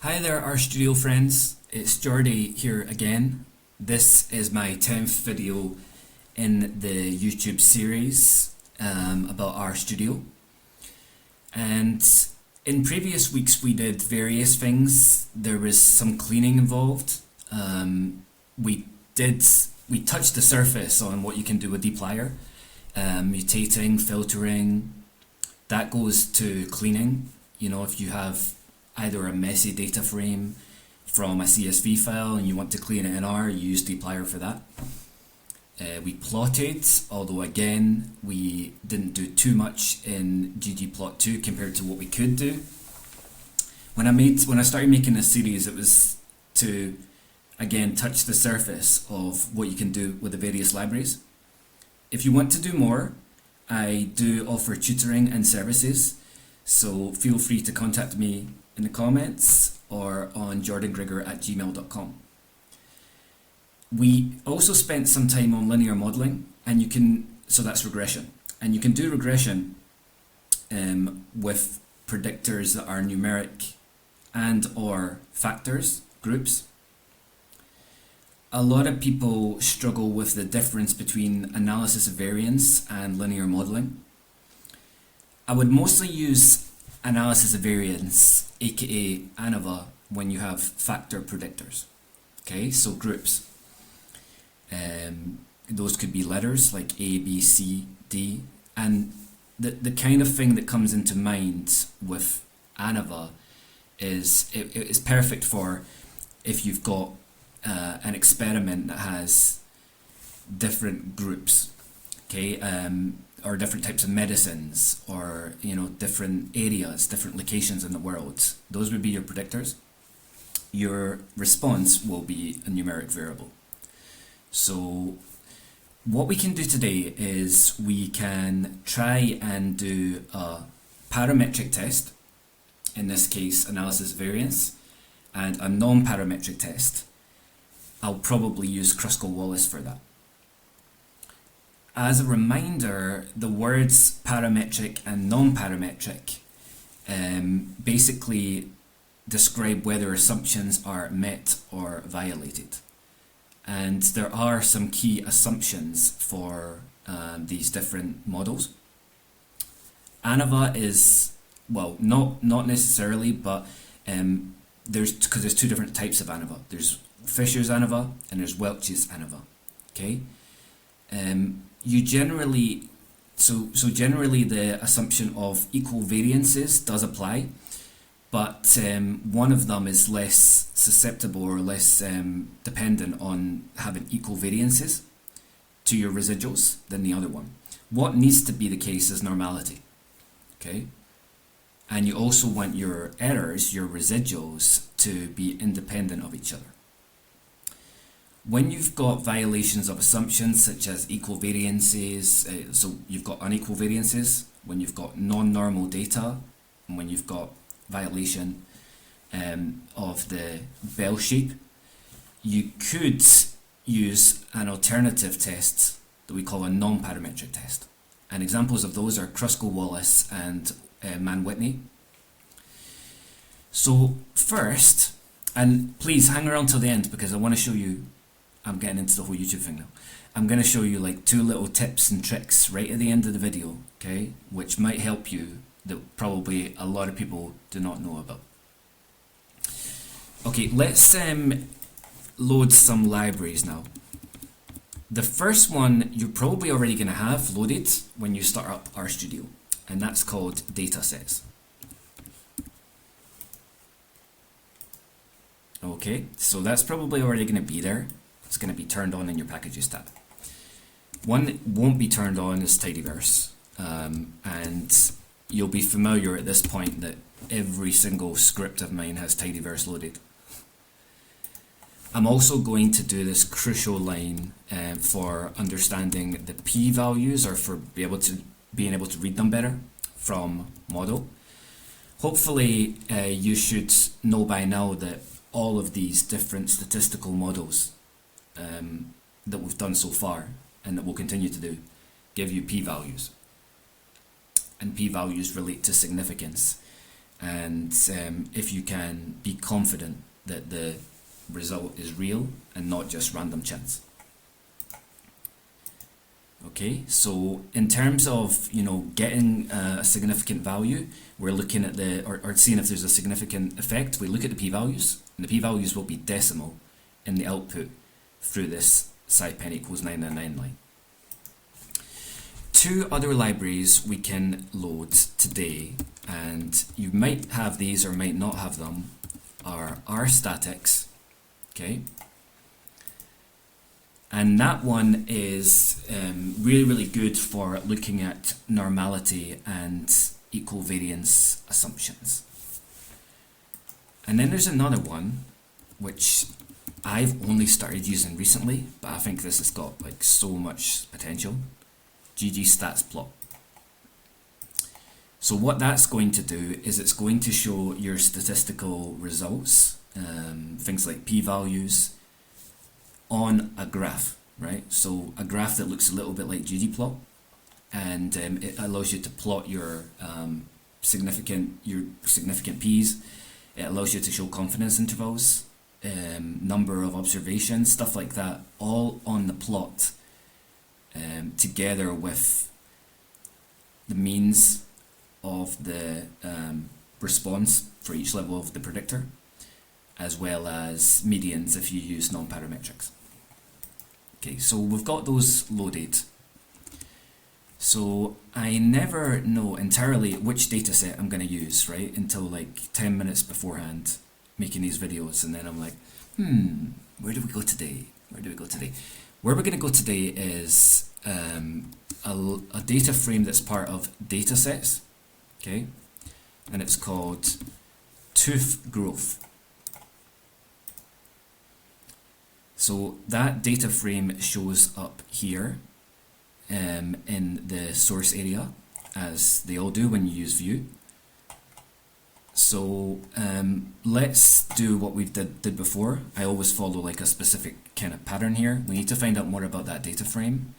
Hi there, RStudio friends. It's Jordy here again. This is my 10th video in the YouTube series about RStudio. And in previous weeks we did various things. There was some cleaning involved. We touched the surface on what you can do with dplyr, mutating, filtering. That goes to cleaning. You know, if you have either a messy data frame from a CSV file and you want to clean it in R, you use dplyr for that. We plotted, although again we didn't do too much in ggplot2 compared to what we could do. When I started making this series, it was to again touch the surface of what you can do with the various libraries. If you want to do more, I do offer tutoring and services, so feel free to contact me in the comments or on jordangriger@gmail.com. We also spent some time on linear modeling, and so that's regression. And you can do regression with predictors that are numeric and or factors, groups. A lot of people struggle with the difference between analysis of variance and linear modeling. I would mostly use analysis of variance, aka ANOVA, when you have factor predictors. Okay, so groups. Those could be letters like A, B, C, D, and the kind of thing that comes into mind with ANOVA is it's perfect for if you've got an experiment that has different groups, okay, or different types of medicines, or different areas, different locations in the world. Those would be your predictors. Your response will be a numeric variable. So what we can do today is we can try and do a parametric test, in this case analysis of variance, and a non-parametric test. I'll probably use Kruskal-Wallis for that. As a reminder, the words parametric and non-parametric basically describe whether assumptions are met or violated. And there are some key assumptions for these different models. ANOVA is, well, not necessarily, but there's two different types of ANOVA. There's Fisher's ANOVA and there's Welch's ANOVA. Okay. Generally the assumption of equal variances does apply, but one of them is less susceptible or less dependent on having equal variances to your residuals than the other one. What needs to be the case is normality, okay? And you also want your errors, your residuals, to be independent of each other. When you've got violations of assumptions such as equal variances, so you've got unequal variances, when you've got non-normal data, and when you've got violation of the bell shape, you could use an alternative test that we call a non-parametric test. And examples of those are Kruskal-Wallis and Mann-Whitney. So first, and please hang around till the end because I want to show you, I'm getting into the whole YouTube thing now. I'm going to show you like 2 little tips and tricks right at the end of the video, okay, which might help you, that probably a lot of people do not know about. Okay, let's load some libraries now. The first one you're probably already going to have loaded when you start up RStudio, and that's called datasets. Okay, so that's probably already going to be there. It's going to be turned on in your packages tab. One that won't be turned on is tidyverse, and you'll be familiar at this point that every single script of mine has tidyverse loaded. I'm also going to do this crucial line for understanding the p-values, or for being able to read them better from model. Hopefully you should know by now that all of these different statistical models that we've done so far and that we'll continue to do give you p-values, and p-values relate to significance, and if you can be confident that the result is real and not just random chance. Okay, so in terms of, you know, getting a significant value, we're looking at or seeing if there's a significant effect. We look at the p-values, and the p-values will be decimal in the output through this sci-pen equals 999 line. Two other libraries we can load today, and you might have these or might not have them, are rstatics, okay? And that one is really good for looking at normality and equal variance assumptions. And then there's another one which I've only started using recently, but I think this has got like so much potential. ggstatsplot. So what that's going to do is it's going to show your statistical results, things like p-values, on a graph, right? So a graph that looks a little bit like ggplot, and it allows you to plot your significant p's. It allows you to show confidence intervals, number of observations, stuff like that, all on the plot, together with the means of the response for each level of the predictor, as well as medians if you use non-parametrics. Okay, so we've got those loaded. So I never know entirely which dataset I'm going to use, right, until like 10 minutes beforehand, making these videos, and then I'm like, where do we go today? Where do we go today? Where we're going to go today is a data frame that's part of datasets, okay, and it's called tooth growth. So that data frame shows up here in the source area, as they all do when you use view. So let's do what we did before. I always follow like a specific kind of pattern here. We need to find out more about that data frame.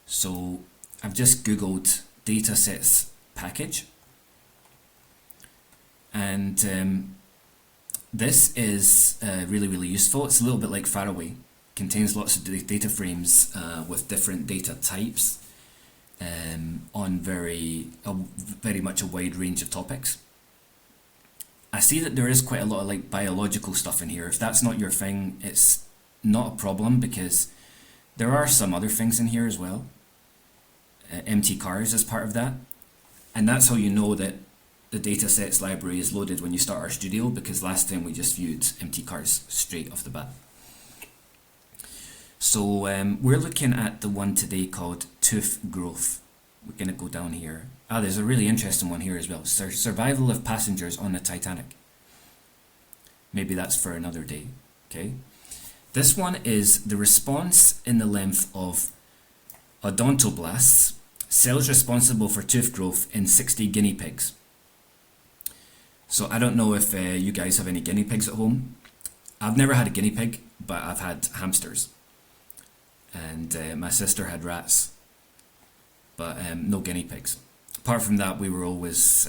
So I've just Googled datasets package, and this is really useful. It's a little bit like Faraway. Contains lots of data frames with different data types on very much a wide range of topics. I see that there is quite a lot of like biological stuff in here. If that's not your thing, it's not a problem, because there are some other things in here as well. Empty cars is part of that, and that's how you know that the datasets library is loaded when you start RStudio, because last time we just viewed empty cars straight off the bat. So we're looking at the one today called tooth growth. We're going to go down here. There's a really interesting one here as well. Survival of passengers on the Titanic. Maybe that's for another day. Okay. This one is the response in the length of odontoblasts, cells responsible for tooth growth in 60 guinea pigs. So I don't know if you guys have any guinea pigs at home. I've never had a guinea pig, but I've had hamsters. And my sister had rats, but no guinea pigs. Apart from that, we were always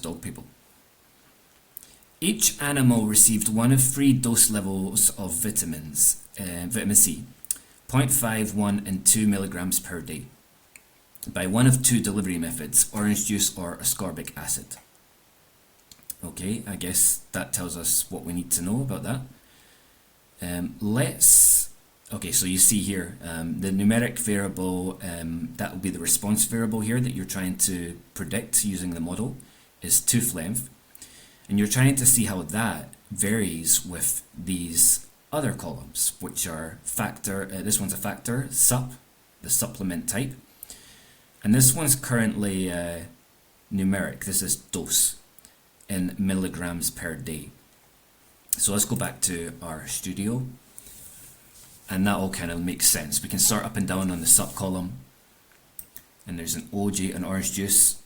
dog people. Each animal received one of 3 dose levels of vitamins, vitamin C, 0.5, 1 and 2 milligrams per day, by one of 2 delivery methods, orange juice or ascorbic acid. Okay, I guess that tells us what we need to know about that. Okay, so you see here, the numeric variable, that will be the response variable here that you're trying to predict using the model, is tooth length. And you're trying to see how that varies with these other columns, which are factor, this one's a factor, sup, the supplement type. And this one's currently numeric, this is dose, in milligrams per day. So let's go back to RStudio. And that all kind of makes sense. We can sort up and down on the sub column, and there's an OJ, an orange juice,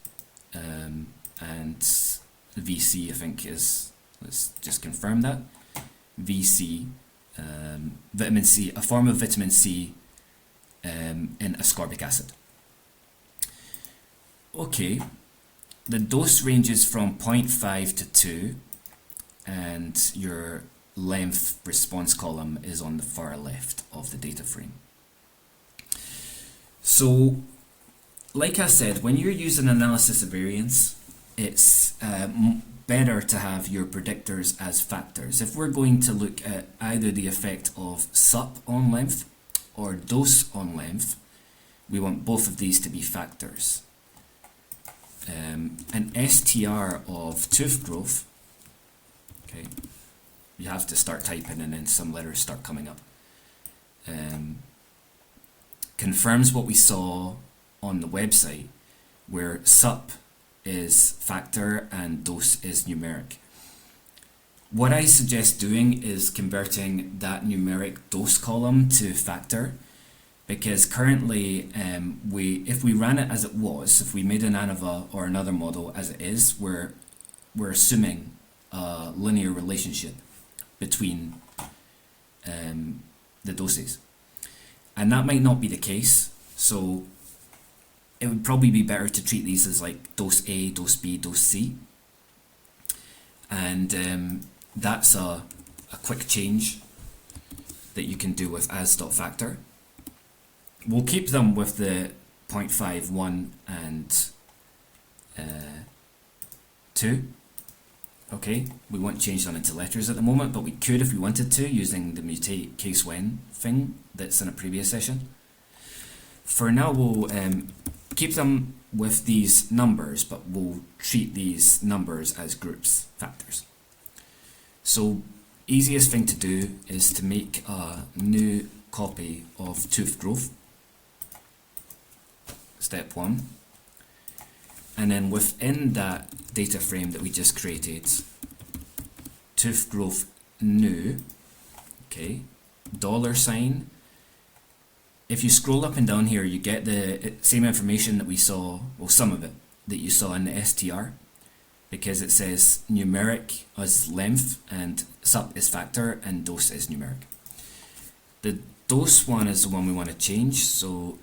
and VC I think is, let's just confirm that, VC, vitamin C, a form of vitamin C in ascorbic acid. Okay, the dose ranges from 0.5 to 2, and your length response column is on the far left of the data frame. So, like I said, when you're using analysis of variance, it's better to have your predictors as factors. If we're going to look at either the effect of sup on length or dose on length, we want both of these to be factors. An STR of tooth growth, okay, you have to start typing and then some letters start coming up, confirms what we saw on the website, where sup is factor and dose is numeric. What I suggest doing is converting that numeric dose column to factor, because currently if we ran it as it was, if we made an ANOVA or another model as it is, we're assuming a linear relationship between the doses. And that might not be the case, so it would probably be better to treat these as like dose A, dose B, dose C. And that's a quick change that you can do with as.factor. We'll keep them with the 0.5, 1 and 2. Okay, we won't change them into letters at the moment, but we could if we wanted to, using the mutate case when thing that's in a previous session. For now, we'll keep them with these numbers, but we'll treat these numbers as groups, factors. So, easiest thing to do is to make a new copy of tooth growth, step 1. And then within that data frame that we just created, tooth growth new, okay, $sign. If you scroll up and down here, you get the same information that we saw, well, some of it that you saw in the STR, because it says numeric as length and sup is factor and dose is numeric. The dose one is the one we want to change, so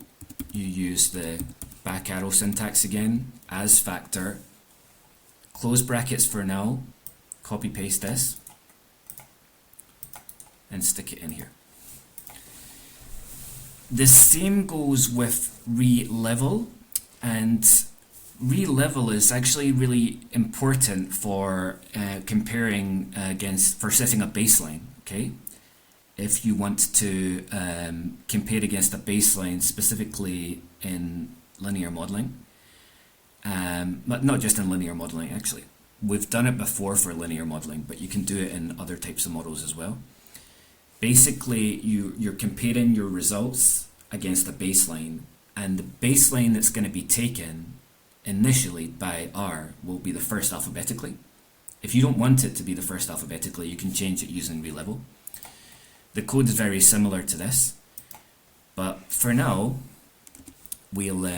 you use the back arrow syntax again, as factor, close brackets for now, copy paste this, and stick it in here. The same goes with re-level, and re-level is actually really important for comparing against, for setting a baseline, okay? If you want to compare against a baseline specifically in linear modeling, but not just in linear modeling actually. We've done it before for linear modeling, but you can do it in other types of models as well. Basically, you're comparing your results against a baseline, and the baseline that's going to be taken initially by R will be the first alphabetically. If you don't want it to be the first alphabetically, you can change it using re-level. The code is very similar to this, but for now, we'll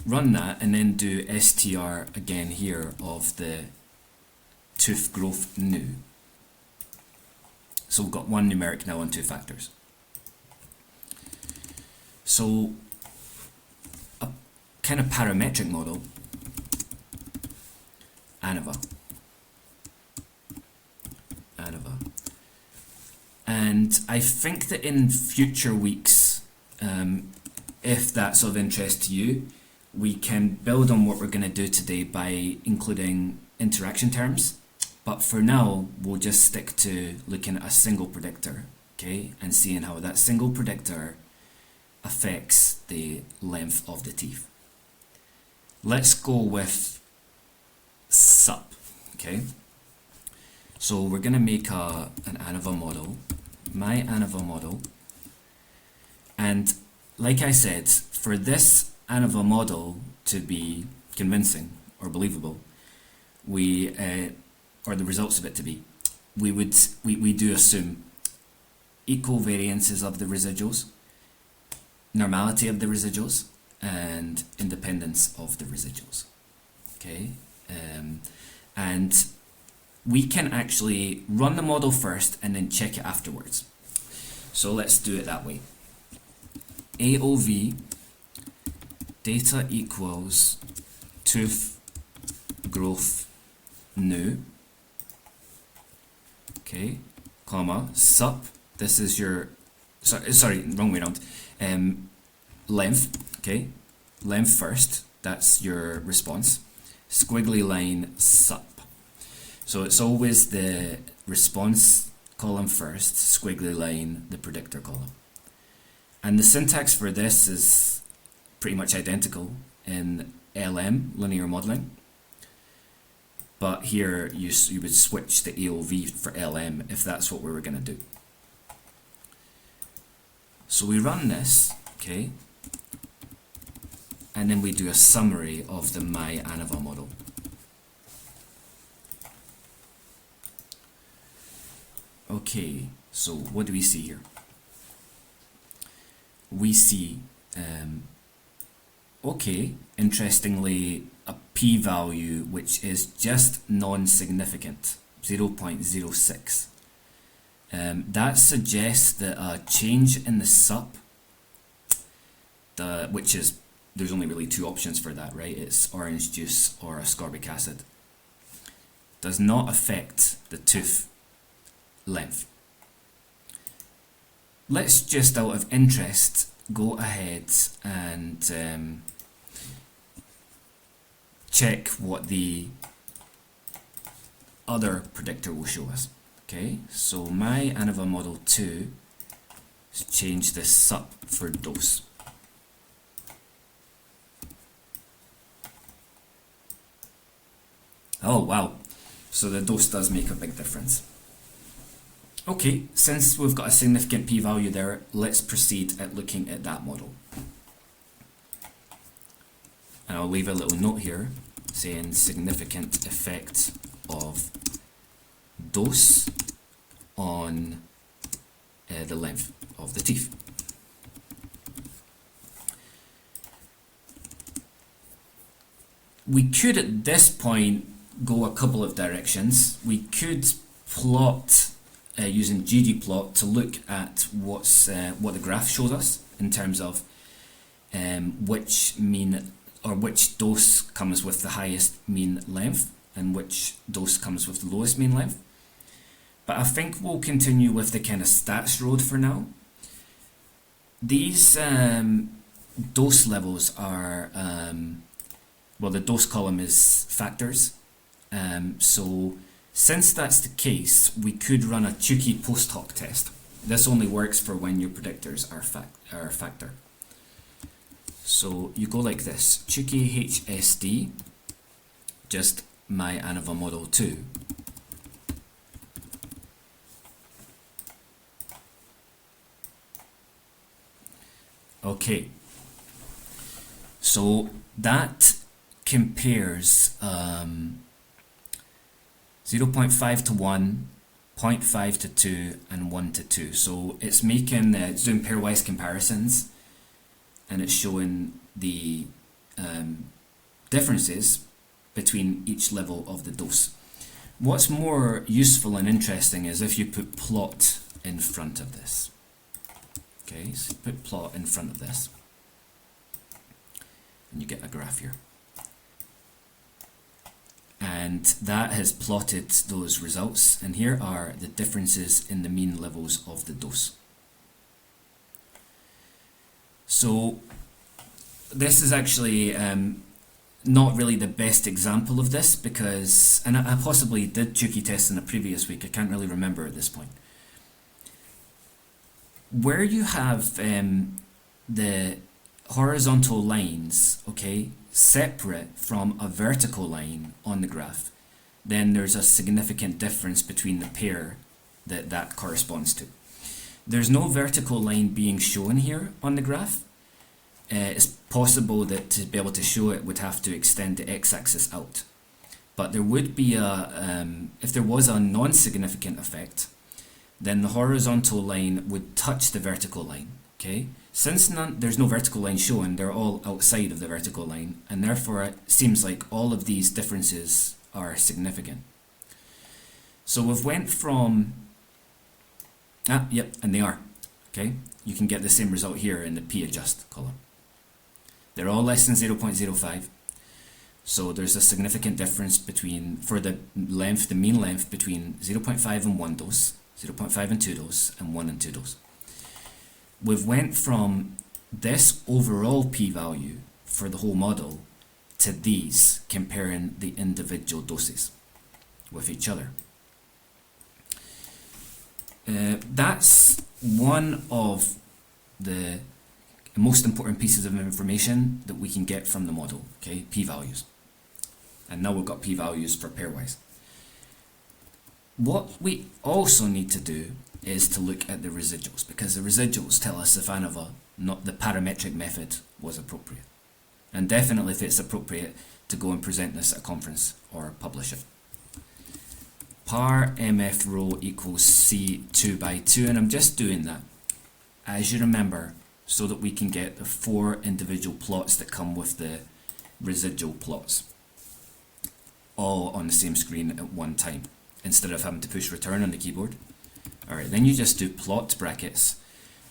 run that and then do str again here of the tooth growth new. So we've got one numeric now and two factors. So a kind of parametric model, ANOVA. And I think that in future weeks, if that's of interest to you, we can build on what we're going to do today by including interaction terms. But for now, we'll just stick to looking at a single predictor, okay, and seeing how that single predictor affects the length of the teeth. Let's go with sup, okay? So we're going to make an ANOVA model, my ANOVA model, and like I said, for this ANOVA model to be convincing or believable, or the results of it to be, we do assume equal variances of the residuals, normality of the residuals, and independence of the residuals. Okay, and we can actually run the model first and then check it afterwards. So let's do it that way. AOV data equals tooth growth new, okay, comma, sup, this is your, sorry, wrong way around, length, okay, length first, that's your response, squiggly line, sup. So it's always the response column first, squiggly line, the predictor column. And the syntax for this is pretty much identical in LM, linear modeling. But here you would switch the AOV for LM if that's what we were going to do. So we run this, okay, and then we do a summary of the my ANOVA model. Okay, so what do we see here? We see, okay, interestingly, a p-value which is just non-significant, 0.06. That suggests that a change in the sup, which is, there's only really two options for that, right? It's orange juice or ascorbic acid, does not affect the tooth length. Let's just out of interest go ahead and check what the other predictor will show us. Okay, so my ANOVA model 2 has changed this sup for dose. Oh wow, so the dose does make a big difference. Okay, since we've got a significant p-value there, let's proceed at looking at that model. And I'll leave a little note here saying significant effect of dose on the length of the teeth. We could at this point go a couple of directions. We could plot using ggplot to look at what the graph shows us in terms of which mean or which dose comes with the highest mean length and which dose comes with the lowest mean length. But I think we'll continue with the kind of stats road for now. These dose levels are, well, the dose column is factors. So since that's the case, we could run a Tukey post-hoc test. This only works for when your predictors are factor. So you go like this, Tukey HSD, just my ANOVA model 2. Okay, so that compares 0.5 to 1, 0.5 to 2, and 1 to 2. So it's making, it's doing pairwise comparisons, and it's showing the differences between each level of the dose. What's more useful and interesting is if you put plot in front of this. Okay, so put plot in front of this, and you get a graph here. And that has plotted those results, and here are the differences in the mean levels of the dose. So this is actually not really the best example of this because, and I possibly did Tukey tests in a previous week, I can't really remember at this point. Where you have the horizontal lines, okay, separate from a vertical line on the graph, then there's a significant difference between the pair that corresponds to. There's no vertical line being shown here on the graph. It's possible that to be able to show it would have to extend the x-axis out. But there would be a, if there was a non-significant effect, then the horizontal line would touch the vertical line, okay? Since there's no vertical line shown, they're all outside of the vertical line, and therefore it seems like all of these differences are significant. So we've went from, yep, and they are, okay? You can get the same result here in the p-adjust column. They're all less than 0.05. So there's a significant difference between, for the length, the mean length between 0.5 and 1 dose, 0.5 and 2 dose, and 1 and 2 dose. We've went from this overall p-value for the whole model to these, comparing the individual doses with each other. That's one of the most important pieces of information that we can get from the model, okay, p-values. And now we've got p-values for pairwise. What we also need to do is to look at the residuals, because the residuals tell us if ANOVA, not the parametric method, was appropriate. And definitely if it's appropriate to go and present this at a conference or publish it. Par mf rho equals C2 by 2, and I'm just doing that, as you remember, so that we can get the 4 individual plots that come with the residual plots, all on the same screen at one time, instead of having to push return on the keyboard. Alright, then you just do plot brackets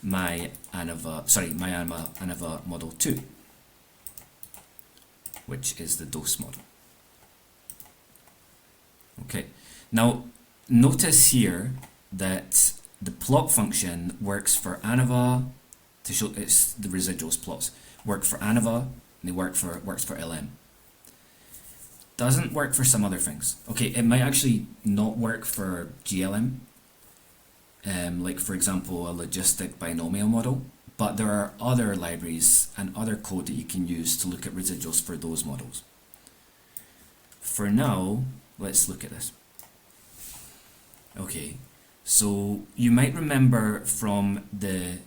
my ANOVA model 2, which is the dose model. Okay, now notice here that the plot function works for ANOVA, to show it's the residuals plots, work for ANOVA, and they works for LM. Doesn't work for some other things. Okay, it might actually not work for GLM, like for example a logistic binomial model, but there are other libraries and other code that you can use to look at residuals for those models. For now, let's look at this. Okay, so you might remember from the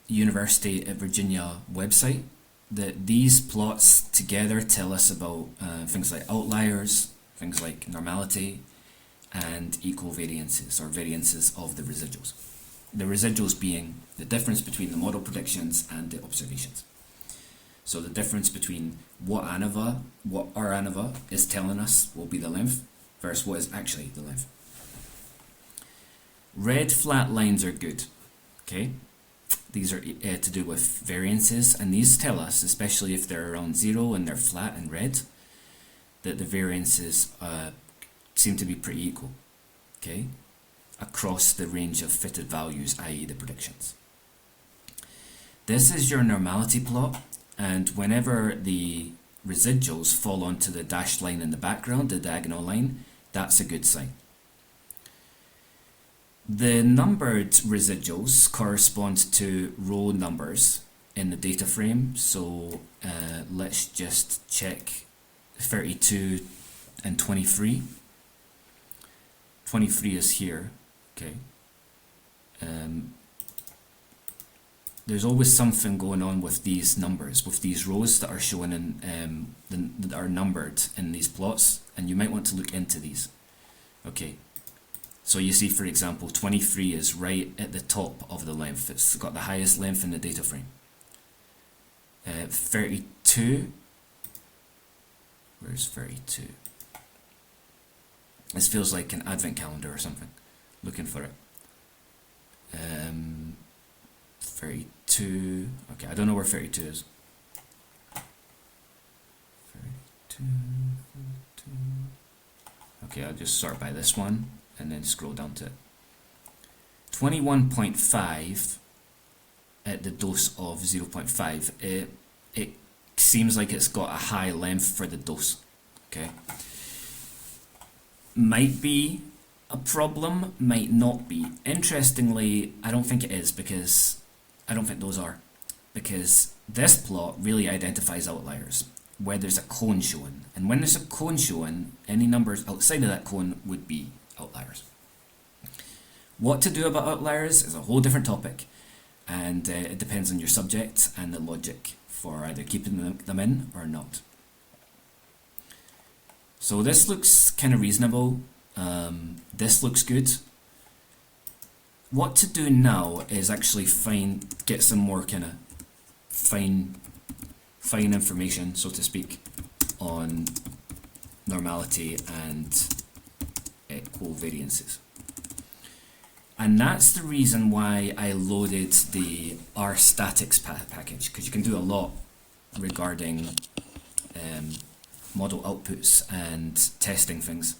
University of Virginia website that these plots together tell us about things like outliers, things like normality, and equal variances, or variances of the residuals. The residuals being the difference between the model predictions and the observations. So the difference between what our ANOVA is telling us will be the length versus what is actually the length. Red flat lines are good, okay? These are to do with variances, and these tell us, especially if they're around 0 and they're flat and red, that the variances seem to be pretty equal, okay, across the range of fitted values, i.e. the predictions. This is your normality plot, and whenever the residuals fall onto the dashed line in the background, the diagonal line, that's a good sign. The numbered residuals correspond to row numbers in the data frame, so let's just check 32 and 23. 23 is here, okay. There's always something going on with these numbers, with these rows that are shown in that are numbered in these plots, and you might want to look into these. Okay, so you see, for example, 23 is right at the top of the length. It's got the highest length in the data frame. 32, where's 32? This feels like an advent calendar or something. Looking for it. 32. Okay, I don't know where 32 is. 32. Okay, I'll just sort by this one and then scroll down to it. 21.5 at the dose of 0.5. It seems like it's got a high length for the dose. Okay. Might be a problem, might not be. Interestingly, I don't think it is, because I don't think those are. Because this plot really identifies outliers, where there's a cone shown. And when there's a cone shown, any numbers outside of that cone would be outliers. What to do about outliers is a whole different topic, and it depends on your subject and the logic for either keeping them in or not. So this looks kind of reasonable. This looks good. What to do now is actually get some more kind of fine information, so to speak, on normality and equal variances. And that's the reason why I loaded the rstatics package, because you can do a lot regarding model outputs and testing things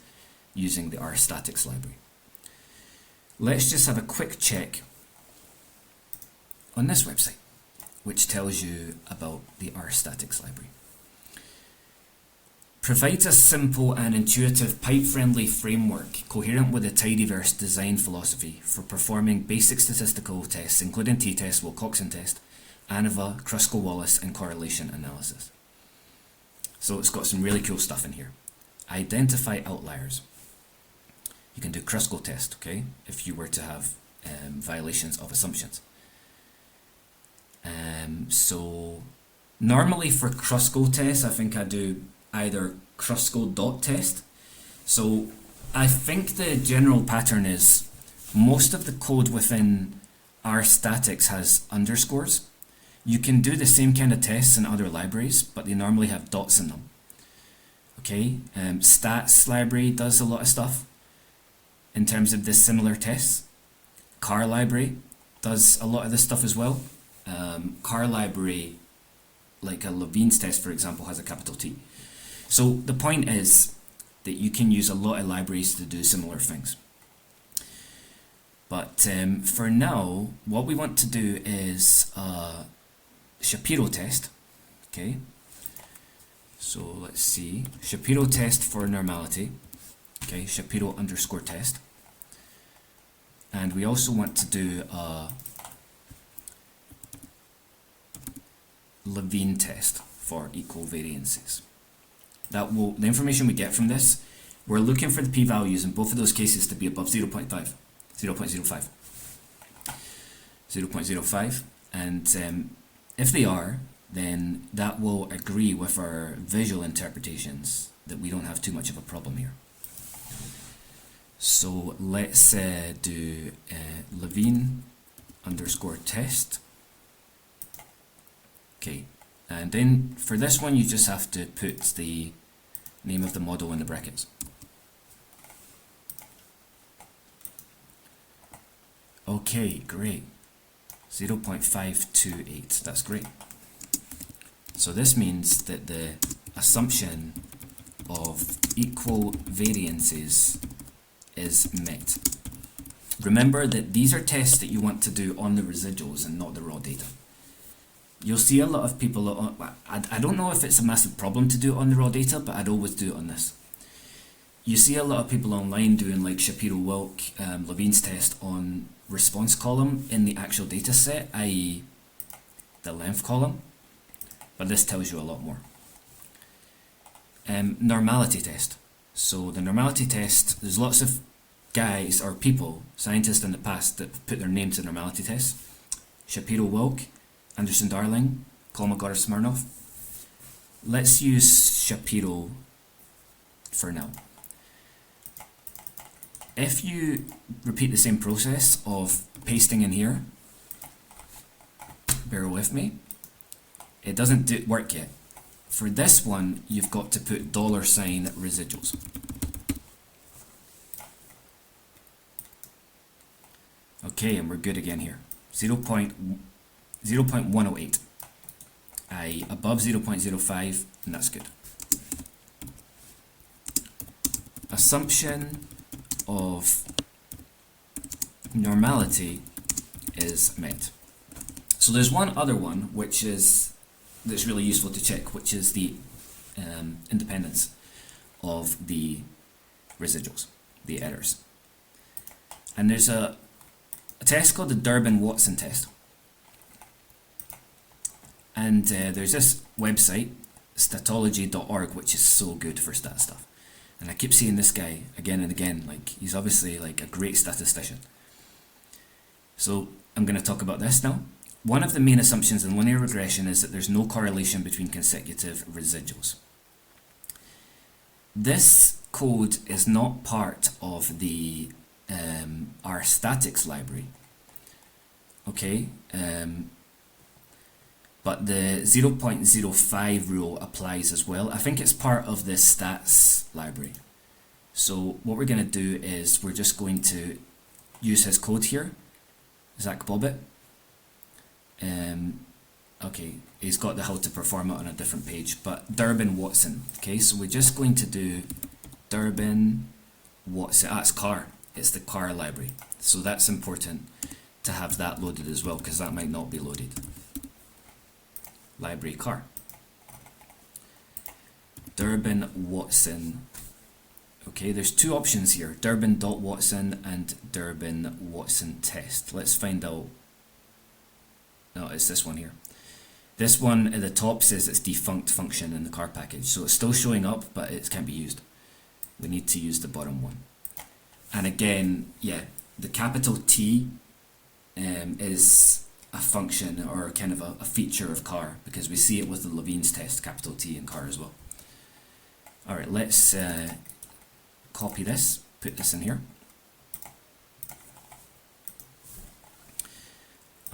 using the rstatics library. Let's just have a quick check on this website, which tells you about the rstatics library. Provides a simple and intuitive pipe-friendly framework coherent with the tidyverse design philosophy for performing basic statistical tests, including t-test, Wilcoxon test, ANOVA, Kruskal-Wallis, and correlation analysis. So it's got some really cool stuff in here. Identify outliers. You can do Kruskal test, okay, if you were to have violations of assumptions. So normally for Kruskal tests, I think I do either Kruskal.test. So I think the general pattern is most of the code within rstatics has underscores. You can do the same kind of tests in other libraries, but they normally have dots in them. Okay, stats library does a lot of stuff in terms of the similar tests. Car library does a lot of this stuff as well. Car library, like a Levine's test, for example, has a capital T. So the point is that you can use a lot of libraries to do similar things. But for now, what we want to do is Shapiro test. Okay. So let's see. Shapiro test for normality. Okay, Shapiro underscore test. And we also want to do Levine test for equal variances. That will, the information we get from this, we're looking for the p-values in both of those cases to be above 0.5, 0.05, 0.05, and if they are, then that will agree with our visual interpretations that we don't have too much of a problem here. So let's do Levine underscore test. Okay, and then for this one you just have to put the name of the model in the brackets. Okay, great. 0.528, that's great. So this means that the assumption of equal variances is met. Remember that these are tests that you want to do on the residuals and not the raw data. You'll see a lot of people, I don't know if it's a massive problem to do it on the raw data, but I'd always do it on this. You see a lot of people online doing like Shapiro-Wilk, Levine's test on response column in the actual data set, i.e. the length column, but this tells you a lot more. Normality test. So the normality test, there's lots of guys or people, scientists in the past that put their names in normality tests. Shapiro-Wilk, Anderson-Darling, Kolmogorov-Smirnov. Let's use Shapiro for now. If you repeat the same process of pasting in here, bear with me, it doesn't work yet. For this one, you've got to put $ residuals. Okay, and we're good again here. 0.108. Above 0.05, and that's good. Assumption of normality is met. So there's one other one that's really useful to check, which is the independence of the residuals, the errors. And there's a test called the Durbin-Watson test. And there's this website, statology.org, which is so good for stat stuff. And I keep seeing this guy again and again, like he's obviously like a great statistician. So I'm going to talk about this now. One of the main assumptions in linear regression is that there's no correlation between consecutive residuals. This code is not part of the rstatics library, okay, but the 0.05 rule applies as well. I think it's part of the stats library. So what we're going to do is we're just going to use his code here, Zach Bobbitt, Okay, he's got the how to perform it on a different page, but Durbin Watson. Okay, so we're just going to do Durbin Watson. That's car. It's the car library. So that's important to have that loaded as well, because that might not be loaded. Library car. Durbin Watson. Okay, there's two options here, Durbin.Watson and Durbin Watson test. Let's find out. No, it's this one here. This one at the top says it's defunct function in the car package, so it's still showing up, but it can't be used. We need to use the bottom one. And again, yeah, the capital T is a function or kind of a feature of car, because we see it with the Levine's test, capital T in car as well. Alright, let's copy this, put this in here.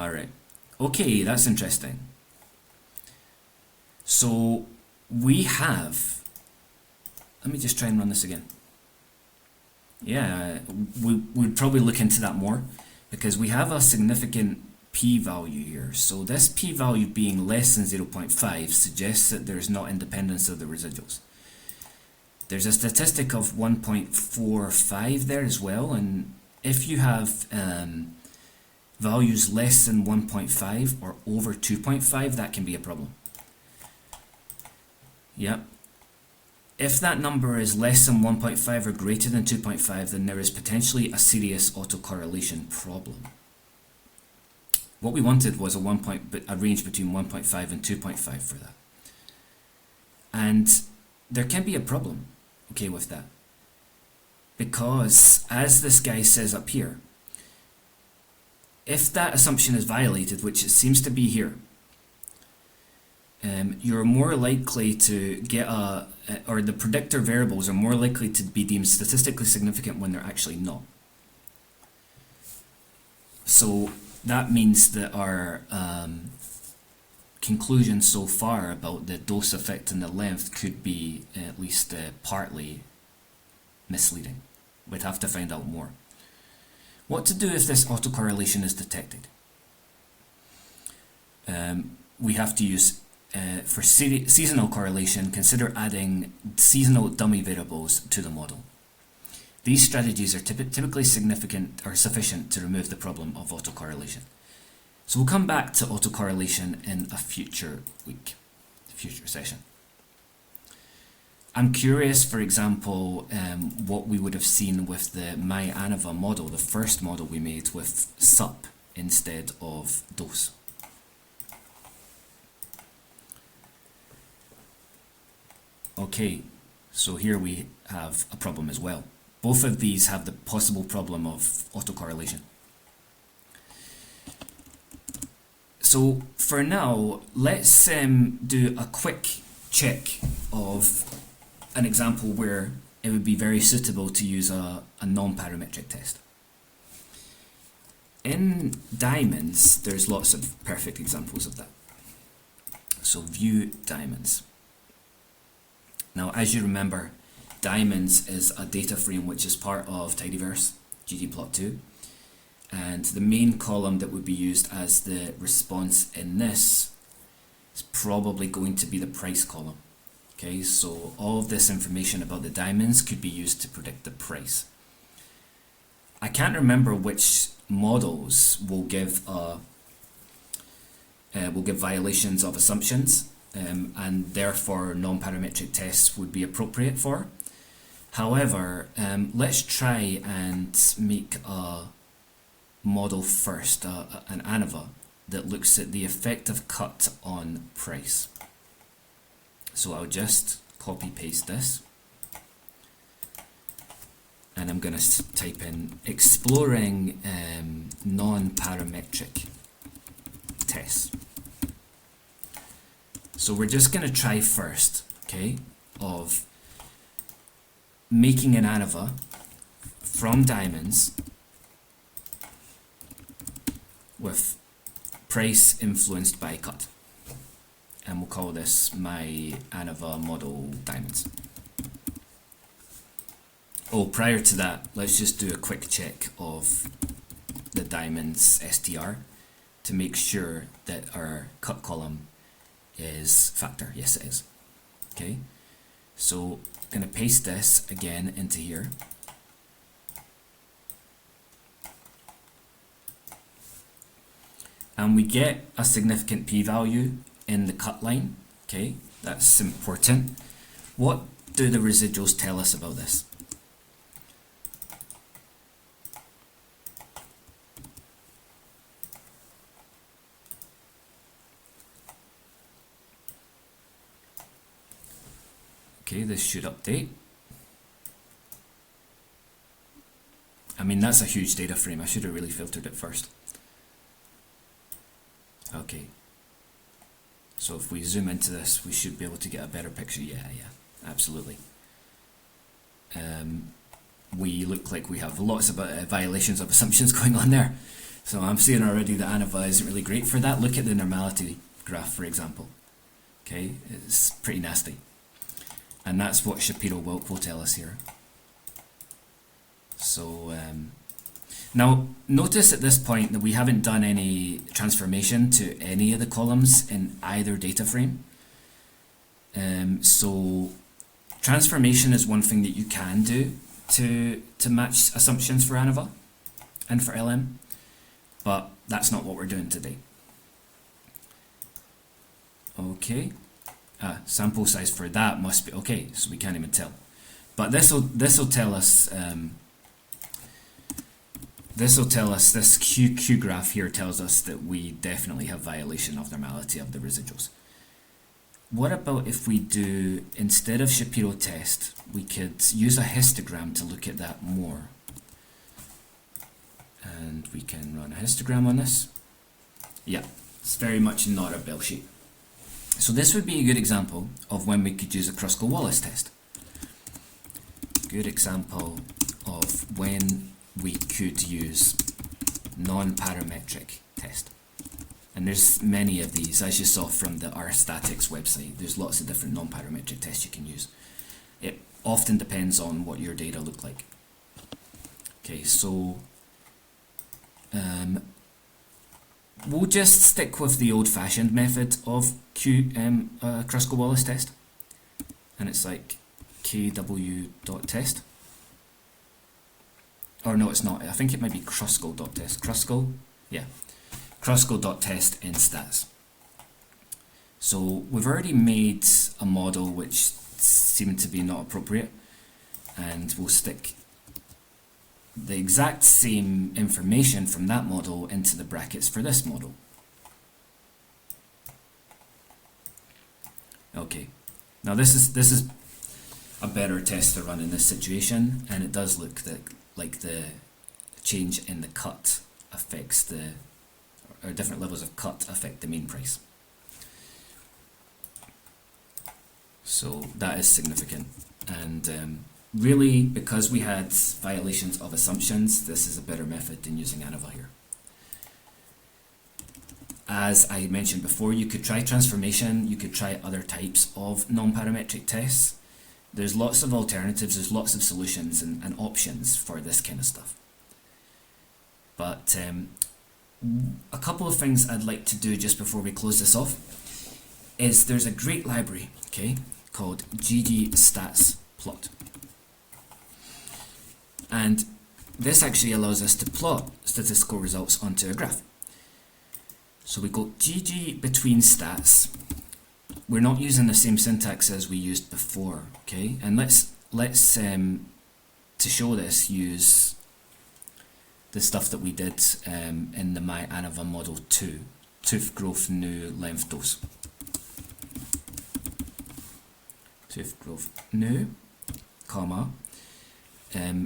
Alright, okay, that's interesting. So we have, let me just try and run this again. Yeah, we'd probably look into that more, because we have a significant p-value here. So this p-value being less than 0.5 suggests that there's not independence of the residuals. There's a statistic of 1.45 there as well, and if you have values less than 1.5 or over 2.5, that can be a problem. Yep. If that number is less than 1.5 or greater than 2.5, then there is potentially a serious autocorrelation problem. What we wanted was a range between 1.5 and 2.5 for that. And there can be a problem, okay, with that. Because, as this guy says up here, if that assumption is violated, which it seems to be here, you're more likely to get or the predictor variables are more likely to be deemed statistically significant when they're actually not. So that means that our conclusion so far about the dose effect and the length could be at least partly misleading. We'd have to find out more. What to do if this autocorrelation is detected? We have to use for seasonal correlation, consider adding seasonal dummy variables to the model. These strategies are typically significant or sufficient to remove the problem of autocorrelation. So we'll come back to autocorrelation in a future week, future session. I'm curious, for example, what we would have seen with the ANOVA model, the first model we made with sup instead of dose. Okay, so here we have a problem as well. Both of these have the possible problem of autocorrelation. So for now, let's do a quick check of an example where it would be very suitable to use a non-parametric test. In diamonds, there's lots of perfect examples of that. So view diamonds. Now, as you remember, diamonds is a data frame which is part of Tidyverse, ggplot2, and the main column that would be used as the response in this is probably going to be the price column. Okay, so all of this information about the diamonds could be used to predict the price. I can't remember which models will give violations of assumptions. And therefore non-parametric tests would be appropriate for. However, let's try and make a model first, an ANOVA, that looks at the effective cut on price. So I'll just copy paste this, and I'm going to type in exploring non-parametric tests. So we're just going to try first, okay, of making an ANOVA from diamonds with price influenced by cut. And we'll call this my ANOVA model diamonds. Oh, prior to that, let's just do a quick check of the diamonds str to make sure that our cut column is factor. Yes, it is. Okay, so I'm going to paste this again into here. And we get a significant p-value in the cut line. Okay, that's important. What do the residuals tell us about this? Okay, this should update. I mean, that's a huge data frame. I should have really filtered it first. Okay. So if we zoom into this, we should be able to get a better picture. Yeah, absolutely. We look like we have lots of violations of assumptions going on there. So I'm seeing already that ANOVA isn't really great for that. Look at the normality graph, for example. Okay, it's pretty nasty. And that's what Shapiro-Wilk will tell us here. So now notice at this point that we haven't done any transformation to any of the columns in either data frame. So transformation is one thing that you can do to match assumptions for ANOVA and for LM, but that's not what we're doing today. Okay. Sample size for that must be okay, so we can't even tell. But this will tell us. This will tell us, this Q graph here tells us that we definitely have violation of normality of the residuals. What about if we do, instead of Shapiro test, we could use a histogram to look at that more. And we can run a histogram on this. Yeah, it's very much not a bell shape. So this would be a good example of when we could use a Kruskal-Wallis test. Good example of when we could use non-parametric test. And there's many of these, as you saw from the rstatics website. There's lots of different non-parametric tests you can use. It often depends on what your data look like. Okay, so we'll just stick with the old-fashioned method of Kruskal-Wallis test, and it's like kw.test. Or no, it's not. I think it might be Kruskal.test. Kruskal, yeah, Kruskal.test in stats. So we've already made a model which seemed to be not appropriate, and we'll stick the exact same information from that model into the brackets for this model. Okay, now this is a better test to run in this situation, and it does look like the change in the cut affects or different levels of cut affect the mean price. So that is significant, and really, because we had violations of assumptions, this is a better method than using ANOVA here. As I mentioned before, you could try transformation, you could try other types of non-parametric tests. There's lots of alternatives, there's lots of solutions and options for this kind of stuff. But a couple of things I'd like to do just before we close this off is there's a great library, okay, called ggstatsplot. And this actually allows us to plot statistical results onto a graph. So we go GG between stats. We're not using the same syntax as we used before, okay? And let's to show this, use the stuff that we did in the my ANOVA model 2, tooth growth new length dose. Tooth growth new, comma.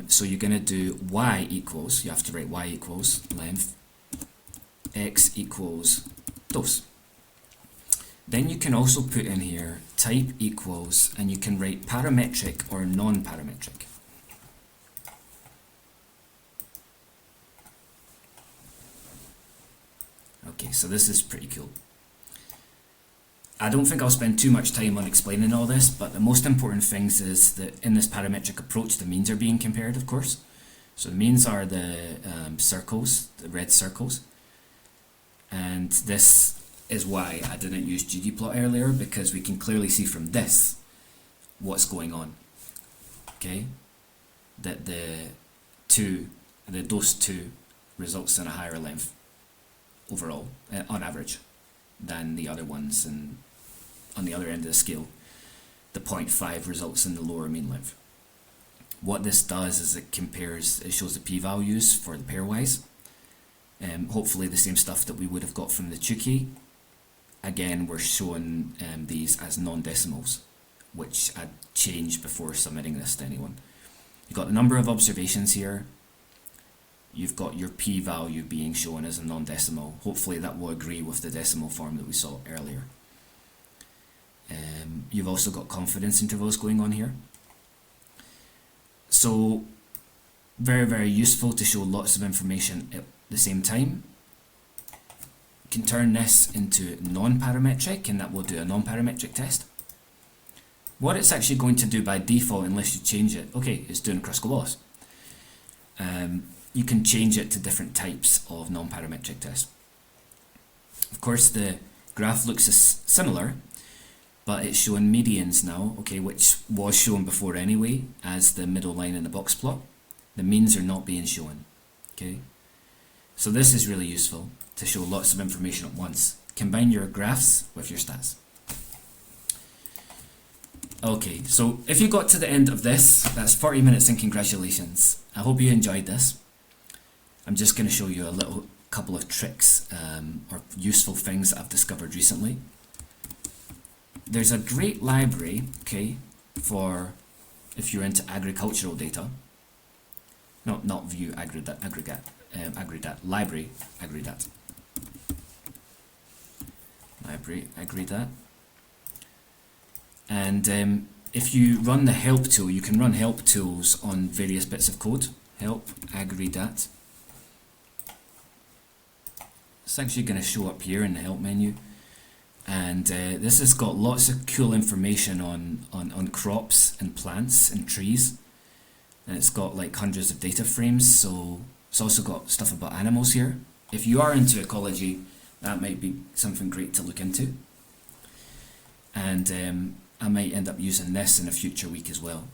So you're going to do y equals, you have to write y equals length, x equals dose. Then you can also put in here type equals, and you can write parametric or non-parametric. Okay, so this is pretty cool. I don't think I'll spend too much time on explaining all this, but the most important things is that in this parametric approach, the means are being compared, of course. So the means are the circles, the red circles. And this is why I didn't use ggplot earlier, because we can clearly see from this what's going on. Okay, that the dose 2 results in a higher length overall, on average, than the other ones, and on the other end of the scale, the 0.5 results in the lower mean length. What this does is it shows the p-values for the pairwise. Hopefully the same stuff that we would have got from the Tukey. Again, we're showing these as non-decimals, which I'd change before submitting this to anyone. You've got the number of observations here. You've got your p-value being shown as a non-decimal. Hopefully that will agree with the decimal form that we saw earlier. You've also got confidence intervals going on here. So very, very useful to show lots of information at the same time. You can turn this into non-parametric, and that will do a non-parametric test. What it's actually going to do by default, unless you change it, okay, it's doing Kruskal-Wallis. You can change it to different types of non-parametric tests. Of course, the graph looks similar, but it's showing medians now, okay, which was shown before anyway as the middle line in the box plot. The means are not being shown, okay? So this is really useful to show lots of information at once. Combine your graphs with your stats. Okay, so if you got to the end of this, that's 40 minutes and congratulations. I hope you enjoyed this. I'm just going to show you a couple of tricks or useful things that I've discovered recently. There's a great library, okay, for if you're into agricultural data. No, not view aggregate, library aggregate. Library aggregate. And if you run the help tool, you can run help tools on various bits of code. Help aggregate. It's actually going to show up here in the help menu. And this has got lots of cool information on crops and plants and trees. And it's got like hundreds of data frames, so it's also got stuff about animals here. If you are into ecology, that might be something great to look into. And I might end up using this in a future week as well.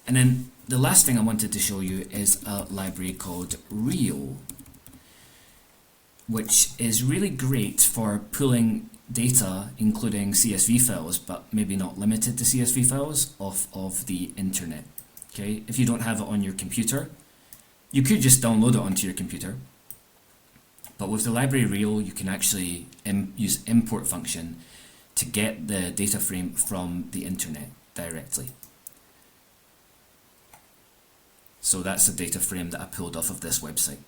And then the last thing I wanted to show you is a library called Rio, which is really great for pulling data, including CSV files, but maybe not limited to CSV files, off of the internet. Okay, if you don't have it on your computer, you could just download it onto your computer. But with the library Rio, you can actually use import function to get the data frame from the internet directly. So that's a data frame that I pulled off of this website,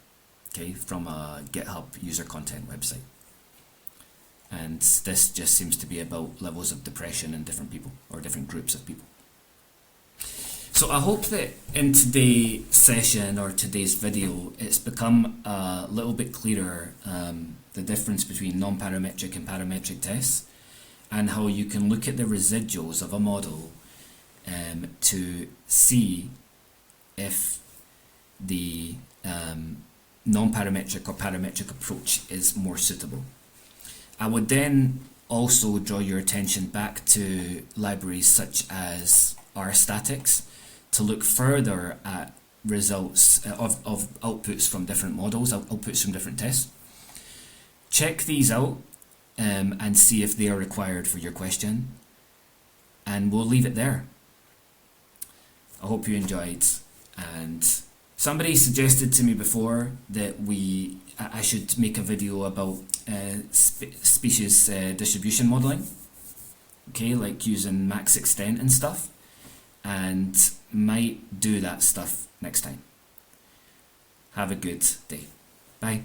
okay, from a GitHub user content website. And this just seems to be about levels of depression in different people, or different groups of people. So I hope that in today's session or today's video, it's become a little bit clearer the difference between non-parametric and parametric tests, and how you can look at the residuals of a model to see if the non-parametric or parametric approach is more suitable. I would then also draw your attention back to libraries such as rstatics to look further at results of outputs from different models, outputs from different tests. Check these out and see if they are required for your question, and we'll leave it there. I hope you enjoyed, and somebody suggested to me before that I should make a video about species distribution modeling, okay, like using max extent and stuff, and might do that stuff next time. Have a good day. Bye.